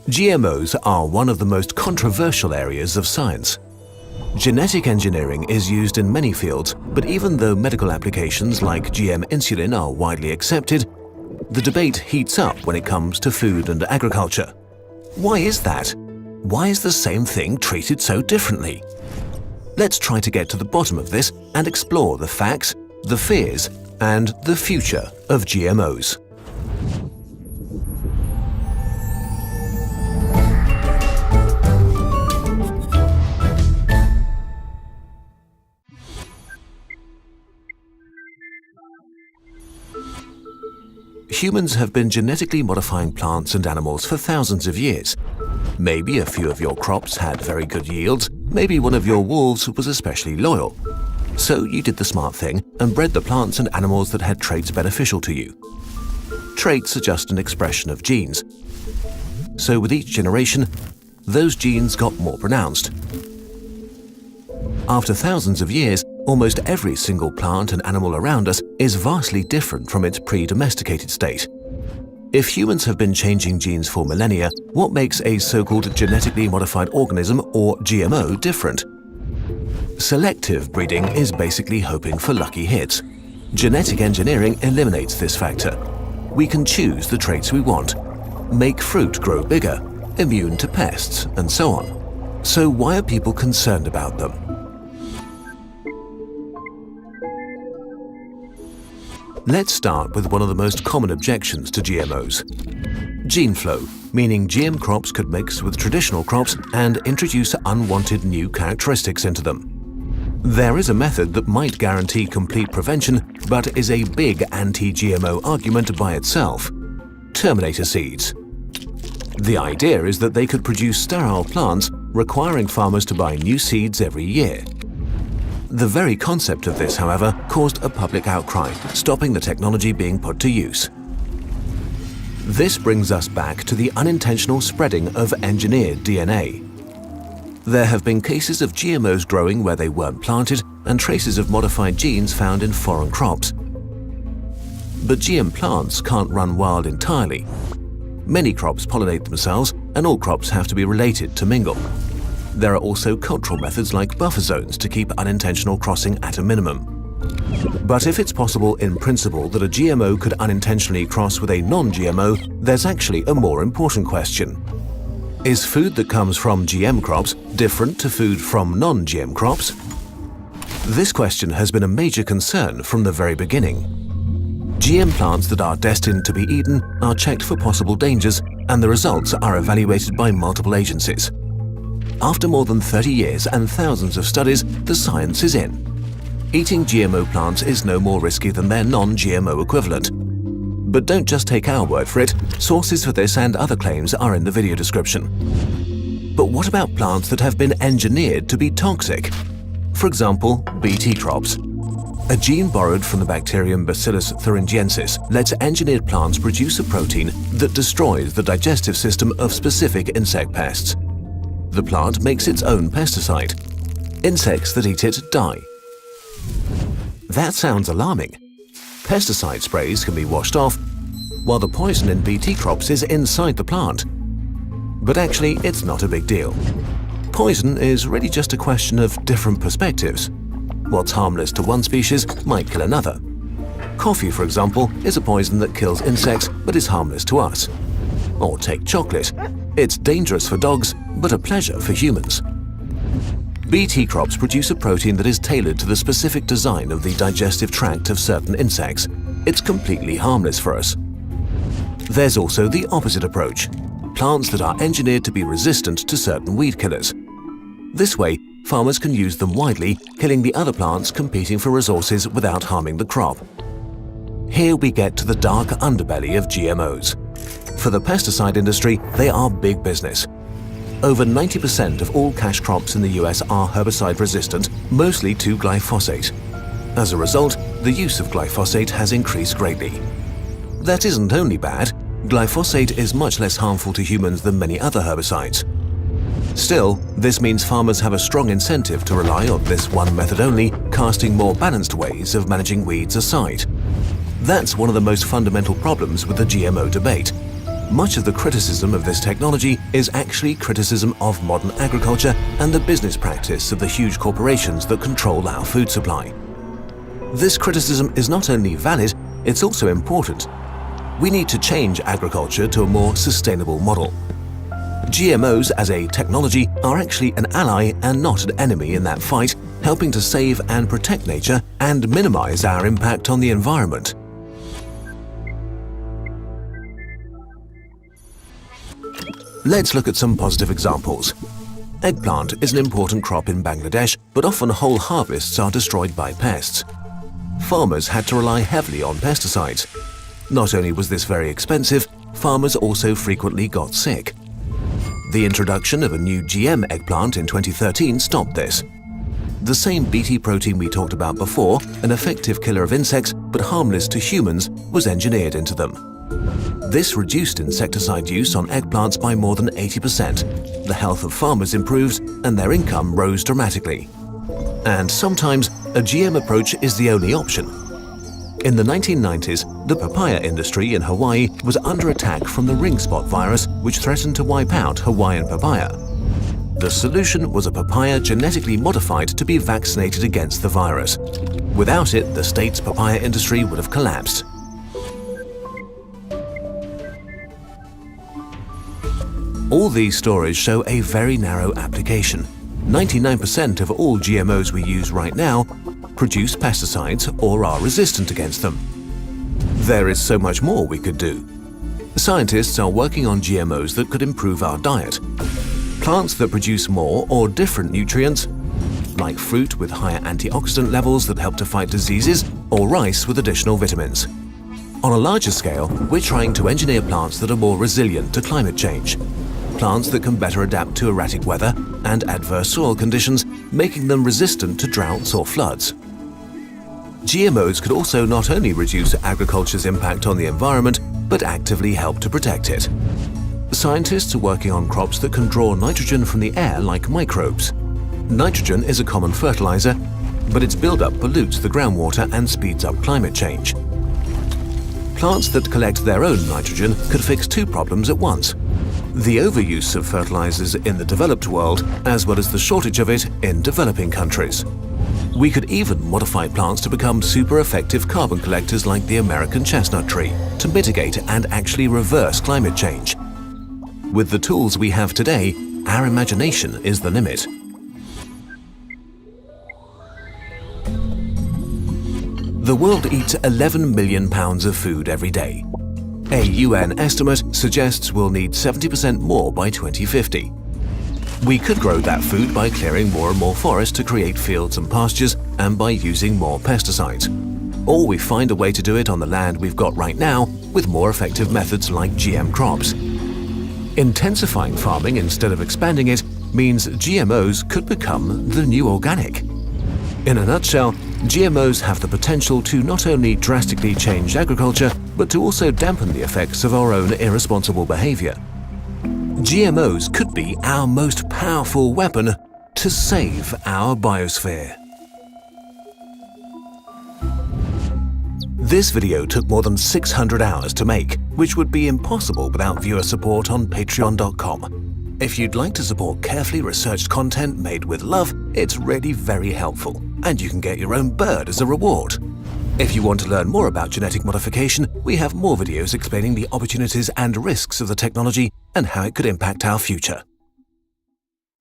GMOs are one of the most controversial areas of science. Genetic engineering is used in many fields, but even though medical applications like GM insulin are widely accepted, the debate heats up when it comes to food and agriculture. Why is that? Why is the same thing treated so differently? Let's try to get to the bottom of this and explore the facts, the fears, and the future of GMOs. Humans have been genetically modifying plants and animals for thousands of years. Maybe a few of your crops had very good yields, maybe one of your wolves was especially loyal. So you did the smart thing and bred the plants and animals that had traits beneficial to you. Traits are just an expression of genes. So with each generation, those genes got more pronounced. After thousands of years, almost every single plant and animal around us is vastly different from its pre-domesticated state. If humans have been changing genes for millennia, what makes a so-called genetically modified organism, or GMO, different? Selective breeding is basically hoping for lucky hits. Genetic engineering eliminates this factor. We can choose the traits we want, make fruit grow bigger, immune to pests, and so on. So why are people concerned about them? Let's start with one of the most common objections to GMOs. Gene flow, meaning GM crops could mix with traditional crops and introduce unwanted new characteristics into them. There is a method that might guarantee complete prevention, but is a big anti-GMO argument by itself: terminator seeds. The idea is that they could produce sterile plants, requiring farmers to buy new seeds every year. The very concept of this, however, caused a public outcry, stopping the technology being put to use. This brings us back to the unintentional spreading of engineered DNA. There have been cases of GMOs growing where they weren't planted and traces of modified genes found in foreign crops. But GM plants can't run wild entirely. Many crops pollinate themselves, and all crops have to be related to mingle. There are also cultural methods like buffer zones to keep unintentional crossing at a minimum. But if it's possible in principle that a GMO could unintentionally cross with a non-GMO, there's actually a more important question. Is food that comes from GM crops different to food from non-GM crops? This question has been a major concern from the very beginning. GM plants that are destined to be eaten are checked for possible dangers, and the results are evaluated by multiple agencies. After more than 30 years and thousands of studies, the science is in. Eating GMO plants is no more risky than their non-GMO equivalent. But don't just take our word for it. Sources for this and other claims are in the video description. But what about plants that have been engineered to be toxic? For example, Bt crops. A gene borrowed from the bacterium Bacillus thuringiensis lets engineered plants produce a protein that destroys the digestive system of specific insect pests. The plant makes its own pesticide. Insects that eat it die. That sounds alarming. Pesticide sprays can be washed off, while the poison in Bt crops is inside the plant. But actually, it's not a big deal. Poison is really just a question of different perspectives. What's harmless to one species might kill another. Coffee, for example, is a poison that kills insects but is harmless to us. Or take chocolate. It's dangerous for dogs, but a pleasure for humans. Bt crops produce a protein that is tailored to the specific design of the digestive tract of certain insects. It's completely harmless for us. There's also the opposite approach: plants that are engineered to be resistant to certain weed killers. This way, farmers can use them widely, killing the other plants competing for resources without harming the crop. Here we get to the dark underbelly of GMOs. For the pesticide industry, they are big business. Over 90% of all cash crops in the US are herbicide resistant, mostly to glyphosate. As a result, the use of glyphosate has increased greatly. That isn't only bad. Glyphosate is much less harmful to humans than many other herbicides. Still, this means farmers have a strong incentive to rely on this one method only, casting more balanced ways of managing weeds aside. That's one of the most fundamental problems with the GMO debate. Much of the criticism of this technology is actually criticism of modern agriculture and the business practice of the huge corporations that control our food supply. This criticism is not only valid, it's also important. We need to change agriculture to a more sustainable model. GMOs as a technology are actually an ally and not an enemy in that fight, helping to save and protect nature and minimize our impact on the environment. Let's look at some positive examples. Eggplant is an important crop in Bangladesh, but often whole harvests are destroyed by pests. Farmers had to rely heavily on pesticides. Not only was this very expensive, farmers also frequently got sick. The introduction of a new GM eggplant in 2013 stopped this. The same Bt protein we talked about before, an effective killer of insects but harmless to humans, was engineered into them. This reduced insecticide use on eggplants by more than 80%. The health of farmers improved and their income rose dramatically. And sometimes a GM approach is the only option. In the 1990s, the papaya industry in Hawaii was under attack from the ring spot virus, which threatened to wipe out Hawaiian papaya. The solution was a papaya genetically modified to be vaccinated against the virus. Without it, the state's papaya industry would have collapsed. All these stories show a very narrow application. 99% of all GMOs we use right now produce pesticides or are resistant against them. There is so much more we could do. Scientists are working on GMOs that could improve our diet. Plants that produce more or different nutrients, like fruit with higher antioxidant levels that help to fight diseases, or rice with additional vitamins. On a larger scale, we're trying to engineer plants that are more resilient to climate change. Plants that can better adapt to erratic weather and adverse soil conditions, making them resistant to droughts or floods. GMOs could also not only reduce agriculture's impact on the environment, but actively help to protect it. Scientists are working on crops that can draw nitrogen from the air like microbes. Nitrogen is a common fertilizer, but its buildup pollutes the groundwater and speeds up climate change. Plants that collect their own nitrogen could fix two problems at once: the overuse of fertilizers in the developed world, as well as the shortage of it in developing countries. We could even modify plants to become super effective carbon collectors like the American chestnut tree, to mitigate and actually reverse climate change. With the tools we have today, our imagination is the limit. The world eats 11 million pounds of food every day. A UN estimate suggests we'll need 70% more by 2050. We could grow that food by clearing more and more forest to create fields and pastures and by using more pesticides. Or we find a way to do it on the land we've got right now with more effective methods like GM crops. Intensifying farming instead of expanding it means GMOs could become the new organic. In a nutshell, GMOs have the potential to not only drastically change agriculture, but to also dampen the effects of our own irresponsible behavior. GMOs could be our most powerful weapon to save our biosphere. This video took more than 600 hours to make, which would be impossible without viewer support on patreon.com. If you'd like to support carefully researched content made with love, it's really very helpful, and you can get your own bird as a reward. If you want to learn more about genetic modification, we have more videos explaining the opportunities and risks of the technology and how it could impact our future.